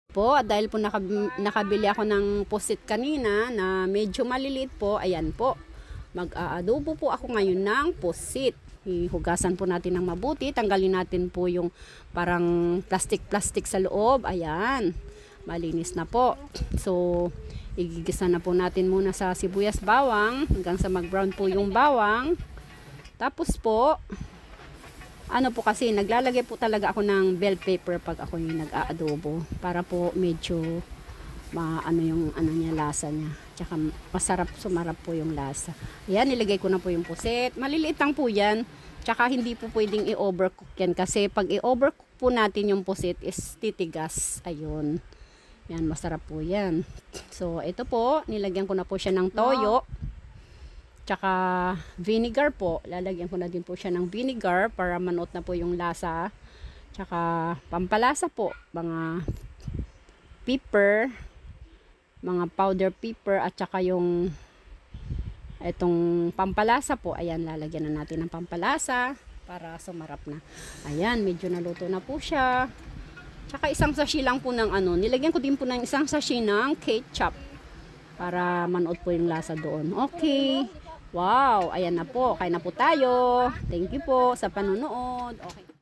Po, dahil po nakabili ako ng pusit kanina na medyo maliliit po, ayan po. Mag-aadobo po ako ngayon ng pusit. Hihugasan po natin ng mabuti. Tanggalin natin po yung parang plastic sa loob. Ayan. Malinis na po. So, igigisa na po natin muna sa sibuyas bawang hanggang sa mag-brown po yung bawang. Tapos po, ano po kasi, naglalagay po talaga ako ng bell pepper pag ako yung nag-aadobo. Para po medyo ano yung ano niya, lasa niya. Tsaka masarap, sumarap po yung lasa. Ayan, nilagay ko na po yung pusit. Maliliit lang po yan. Tsaka hindi po pwedeng i-overcook yan. Kasi pag i-overcook po natin yung pusit is titigas. Ayun. Yan, masarap po yan. So, ito po, nilagyan ko na po siya ng toyo. Tsaka vinegar po. Lalagyan ko na din po siya ng vinegar para manood na po yung lasa. Tsaka pampalasa po. Mga pepper, mga powder pepper at tsaka yung itong pampalasa po. Ayan, lalagyan na natin ng pampalasa para sumarap na. Ayan, medyo naluto na po siya. Tsaka isang sachet lang po ng ano. Nilagyan ko din po ng isang sachet ng ketchup para manood po yung lasa doon. Okay. Wow, ayan na po. Kain na po tayo. Thank you po sa panunood. Okay.